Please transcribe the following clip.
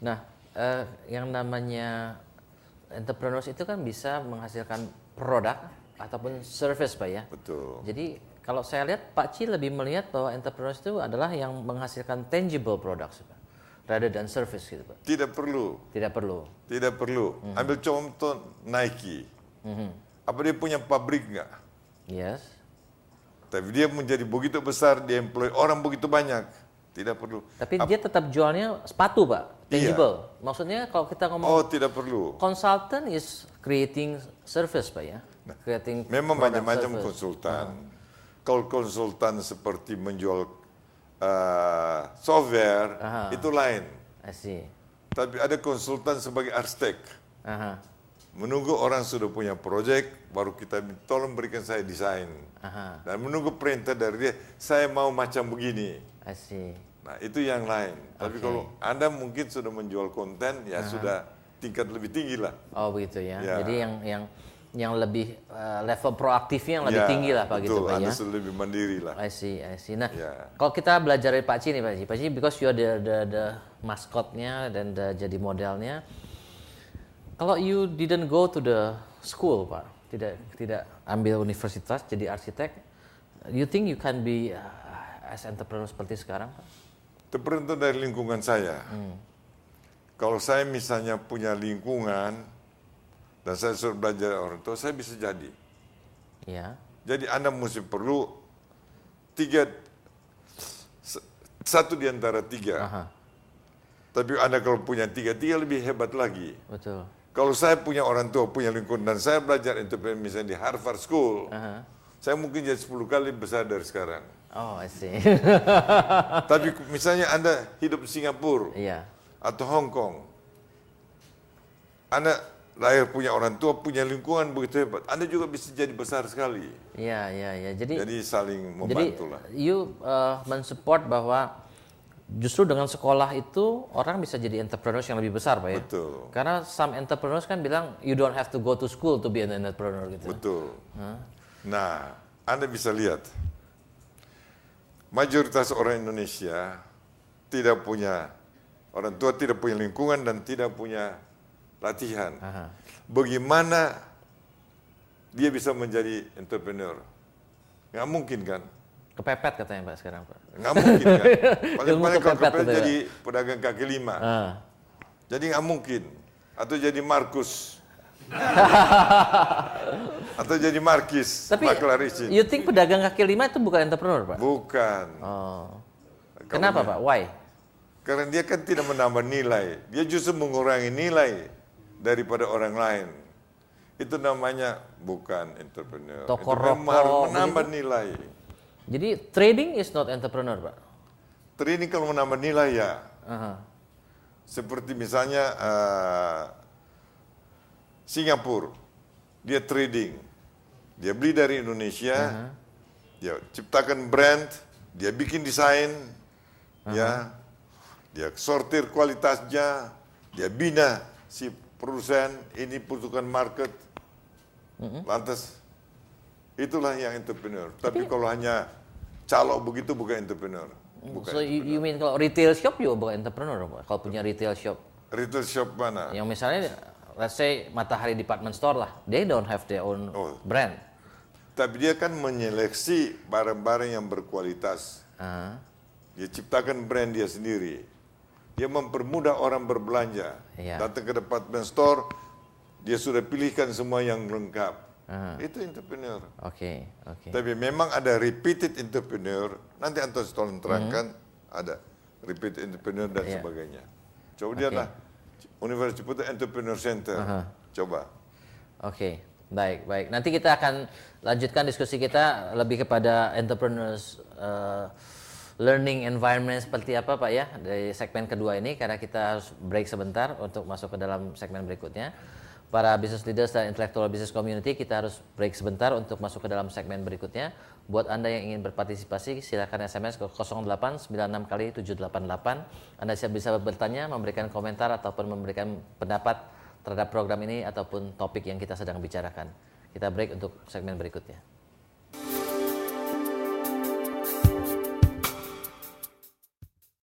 Nah, yang namanya entrepreneurs itu kan bisa menghasilkan produk ataupun service, Pak ya. Betul. Jadi kalau saya lihat Pak Ci lebih melihat bahwa entrepreneurs itu adalah yang menghasilkan tangible products, Pak, rather than service gitu, Pak. Tidak perlu. Tidak perlu. Tidak perlu. Ambil contoh Nike. Apa dia punya pabrik nggak? Yes. Tapi dia menjadi begitu besar, dia employ orang begitu banyak. Tidak perlu. Tapi dia tetap jualnya sepatu, Pak. Tangible. Maksudnya kalau kita ngomong Oh, tidak perlu. consultant is creating service, Pak ya. Creating Memang product macam-macam service. konsultan. Kalau konsultan seperti menjual software, itu lain. I see. Tapi ada konsultan sebagai arsitek. Aha. Menunggu orang sudah punya proyek, baru kita tolong berikan saya desain. Aha. Dan menunggu perintah dari dia, saya mau macam begini. I see. Nah, itu yang lain. Tapi kalau Anda mungkin sudah menjual konten, ya sudah tingkat lebih tinggi lah. Oh begitu ya. Ya. Jadi yang lebih level proaktifnya yang lebih tinggi lah Pak gitu Pak Anda ya. sudah lebih mandiri lah. I see. Nah, Ya. kalau kita belajar dari Pak Ci nih Pak Ci, because you are the maskotnya dan jadi modelnya. Kalau you didn't go to the school Pak, tidak ambil universitas jadi arsitek, you think you can be as entrepreneur seperti sekarang Pak? Tergantung dari lingkungan saya. Kalau saya misalnya punya lingkungan dan saya suruh belajar orang tua, saya bisa jadi. Ya. Jadi Anda mesti perlu satu di antara tiga. Aha. Tapi Anda kalau punya tiga lebih hebat lagi. Betul. Kalau saya punya orang tua, punya lingkungan, dan saya belajar entrepreneur misalnya di Harvard School, saya mungkin jadi 10 kali besar dari sekarang. Oh, I see. Tapi misalnya Anda hidup di Singapura Iya. atau Hong Kong, Anda lahir punya orang tua, punya lingkungan begitu hebat, Anda juga bisa jadi besar sekali. Iya. Jadi saling membantu lah. You mensupport bahwa justru dengan sekolah itu orang bisa jadi entrepreneurs yang lebih besar, Pak ya? Betul. Karena some entrepreneurs kan bilang you don't have to go to school to be an entrepreneur gitu. Betul. Nah, Anda bisa lihat, mayoritas orang Indonesia tidak punya, orang tua tidak punya lingkungan dan tidak punya latihan. Bagaimana dia bisa menjadi entrepreneur? Nggak mungkin kan? Kepepet katanya Pak sekarang Pak. Nggak mungkin kan? Paling-paling kalau kepepet kepepet gitu ya. jadi pedagang kaki lima. Jadi nggak mungkin. Atau jadi Markus. Atau jadi Markis. Tapi maklar izin. you think pedagang kaki lima itu bukan entrepreneur Pak? Bukan. Oh. Kalau Kenapa Pak? Why? Karena dia kan tidak menambah nilai. Dia justru mengurangi nilai daripada orang lain. Itu namanya bukan entrepreneur. Toko Entrepreneur harus rokok menambah begitu? nilai. Jadi trading is not entrepreneur Pak? Trading kalau menambah nilai ya. Seperti misalnya Singapura, dia trading, dia beli dari Indonesia, dia ciptakan brand, dia bikin desain, ya, dia sortir kualitasnya, dia bina si produsen, ini butuhkan market, lantas itulah yang entrepreneur. Tapi kalau hanya calok begitu bukan entrepreneur. Bukan So you mean kalau retail shop juga bukan entrepreneur Pak? Kalau punya retail shop? retail shop mana? Yang misalnya, let's say Matahari Department Store lah, they don't have their own brand. Tapi dia kan menyeleksi barang-barang yang berkualitas. Dia ciptakan brand dia sendiri. Dia mempermudah orang berbelanja. Datang ke department store, dia sudah pilihkan semua yang lengkap. Itu entrepreneur. Oke. Tapi memang ada repeated entrepreneur. Nanti Anton tolong terangkan, ada repeated entrepreneur dan sebagainya. Coba lihatlah Universitas Ciputat Entrepreneur Center. Coba. Oke, baik. Nanti kita akan lanjutkan diskusi kita lebih kepada entrepreneurs learning environment seperti apa Pak ya dari segmen kedua ini, karena kita harus break sebentar untuk masuk ke dalam segmen berikutnya. Para business leaders dan intellectual business community, kita harus break sebentar untuk masuk ke dalam segmen berikutnya. Buat Anda yang ingin berpartisipasi, silakan SMS ke 0896 kali 788. Anda bisa bertanya, memberikan komentar ataupun memberikan pendapat terhadap program ini ataupun topik yang kita sedang bicarakan. Kita break untuk segmen berikutnya.